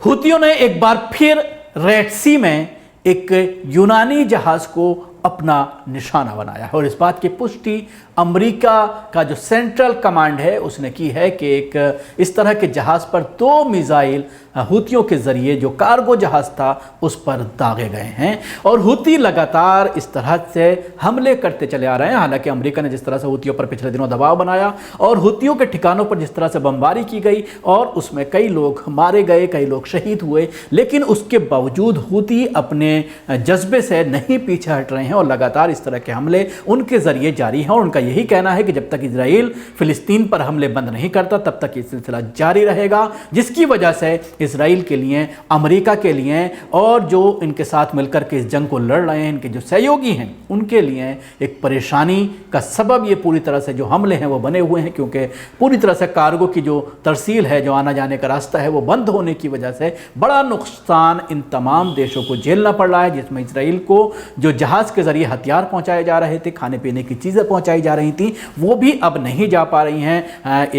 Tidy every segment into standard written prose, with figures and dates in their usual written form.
हुतियों ने एक बार फिर रेड सी में एक यूनानी जहाज को अपना निशाना बनाया है और इस बात की पुष्टि अमेरिका का जो सेंट्रल कमांड है उसने की है कि एक इस तरह के जहाज़ पर 2 मिसाइल हुतियों के ज़रिए जो कार्गो जहाज़ था उस पर दागे गए हैं और हुती लगातार इस तरह से हमले करते चले आ रहे हैं। हालांकि अमेरिका ने जिस तरह से हुतियों पर पिछले दिनों दबाव बनाया और हुतियों के ठिकानों पर जिस तरह से बमबारी की गई और उसमें कई लोग मारे गए, कई लोग शहीद हुए, लेकिन उसके बावजूद हुती अपने जज्बे से नहीं पीछे हट रहे हैं और लगातार इस तरह के हमले उनके ज़रिए जारी हैं और उनका यही कहना है कि जब तक इजराइल फिलिस्तीन पर हमले बंद नहीं करता तब तक ये सिलसिला जारी रहेगा, जिसकी वजह से इजराइल के लिए, अमेरिका के लिए और जो इनके साथ मिलकर के इस जंग को लड़ रहे हैं, इनके जो सहयोगी हैं, उनके लिए एक परेशानी का सबब ये पूरी तरह से जो हमले हैं वो बने हुए हैं, क्योंकि पूरी तरह से कार्गो की जो तरसील है, जो आना जाने का रास्ता है, वो बंद होने की वजह से बड़ा नुकसान इन तमाम देशों को झेलना पड़ रहा है, जिसमें इजराइल को जो जहाज़ के ज़रिए हथियार पहुँचाए जा रहे थे, खाने पीने की चीज़ें पहुँचाई जा रही थी, वो भी अब नहीं जा पा रही हैं।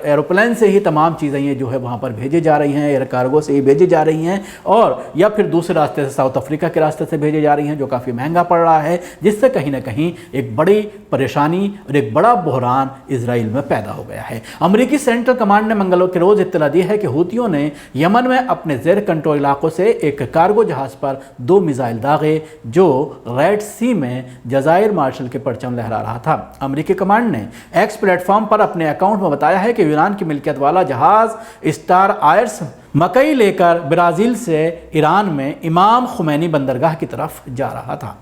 एरोप्लेन से ही तमाम चीज़ें ये जो है वहाँ पर भेजी जा रही हैं, एयर कार्गो से ही भेजी जा रही हैं और या फिर दूसरे रास्ते से, साउथ अफ्रीका के रास्ते से भेजी जा रही हैं, जो काफ़ी महंगा पड़ रहा है, जिससे कहीं ना कहीं एक बड़ी परेशानी और एक बड़ा बहरान इजराइल में पैदा हो गया है। अमेरिकी सेंट्रल कमांड ने मंगलवार के रोज़ इत्तला दी है कि हुतियों ने यमन में अपने ज़ेर कंट्रोल इलाकों से एक कार्गो जहाज़ पर 2 मिसाइल दागे जो रेड सी में जज़ायर मार्शल के परचम लहरा रहा था। अमेरिकी कमांड ने एक्स प्लेटफॉर्म पर अपने अकाउंट में बताया है कि ईरान की मिल्कियत वाला जहाज़ स्टार आयर्स मकई लेकर ब्राज़ील से ईरान में इमाम खुमैनी बंदरगाह की तरफ जा रहा था।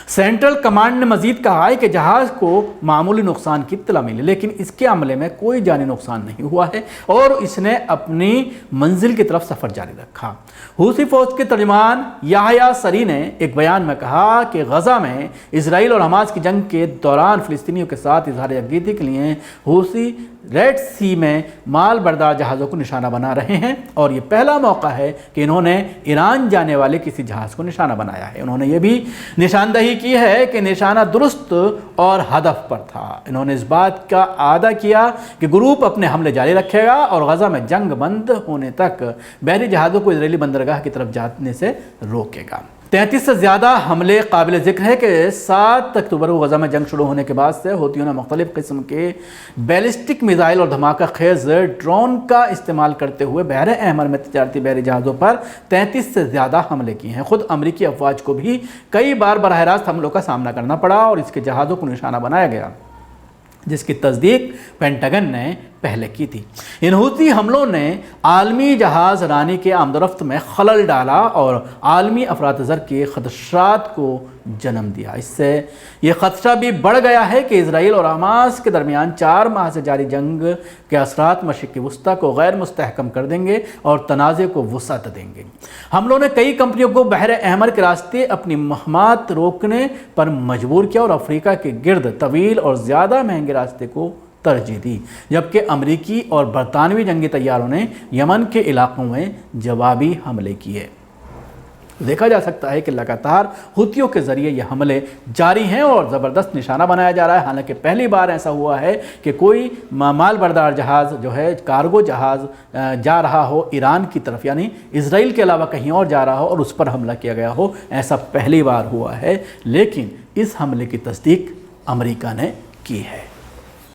सेंट्रल कमांड ने मजीद कहा है कि जहाज़ को मामूली नुकसान की इत्तला मिली, लेकिन इसके हमले में कोई जानी नुकसान नहीं हुआ है और इसने अपनी मंजिल की तरफ सफ़र जारी रखा। हूसी फौज के तर्जुमान याहया सरी ने एक बयान में कहा कि गज़ा में इजराइल और हमास की जंग के दौरान फ़िलिस्तीनियों के साथ इजहार यकजहती के लिए हूसी रेड सी में माल बरदार जहाज़ों को निशाना बना रहे हैं और ये पहला मौका है कि इन्होंने ईरान जाने वाले किसी जहाज़ को निशाना बनाया है। उन्होंने ये भी निशानदही की है कि निशाना दुरुस्त और हदफ पर था। इन्होंने इस बात का आदा किया कि ग्रुप अपने हमले जारी रखेगा और गज़ा में जंग बंद होने तक बहरी जहाज़ों को इजरायली बंदरगाह की तरफ जाने से रोकेगा। 33 से ज़्यादा हमले काबिल ज़िक्र है कि 7 अक्टूबर को गज़ा में जंग शुरू होने के बाद से हुतियों ने मुख्तलिफ़ किस्म के बैलिस्टिक मिसाइल और धमाका खेज़ ड्रोन का इस्तेमाल करते हुए बहर अहमर में तजारती बहरी जहाज़ों पर 33 से ज़्यादा हमले किए हैं। ख़ुद अमरीकी अफवाज को भी कई बार बराह रास्त हमलों का सामना करना पड़ा और इसके जहाज़ों को निशाना बनाया गया, जिसकी तस्दीक पेंटागन ने पहले की थी। इन हुती हमलों ने आलमी जहाज़ रानी के आमदरफ्त में खलल डाला और आलमी अफरात-ज़र के ख़दशात को जन्म दिया। इससे ये ख़दशा भी बढ़ गया है कि इजराइल और हमास के दरमियान 4 माह से जारी जंग के असरात मशरिक़ वस्ता को गैर मुस्तहकम कर देंगे और तनाज़े को वसअत देंगे। हमलों ने कई कंपनियों को बहर अहमर के रास्ते अपनी महमात रोकने पर मजबूर किया और अफ्रीका के गिर्द तवील और ज़्यादा महंगे रास्ते को तरजीह दी, जबकि अमरीकी और बरतानवी जंगी तैयारों ने यमन के इलाकों में जवाबी हमले किए। देखा जा सकता है कि लगातार हुतियों के ज़रिए ये हमले जारी हैं और ज़बरदस्त निशाना बनाया जा रहा है। हालांकि पहली बार ऐसा हुआ है कि कोई माल बरदार जहाज़ जो है, कार्गो जहाज़ जा रहा हो ईरान की तरफ, यानी इजराइल के अलावा कहीं और जा रहा हो और उस पर हमला किया गया हो, ऐसा पहली बार हुआ है। लेकिन इस हमले की तस्दीक अमेरिका ने की है।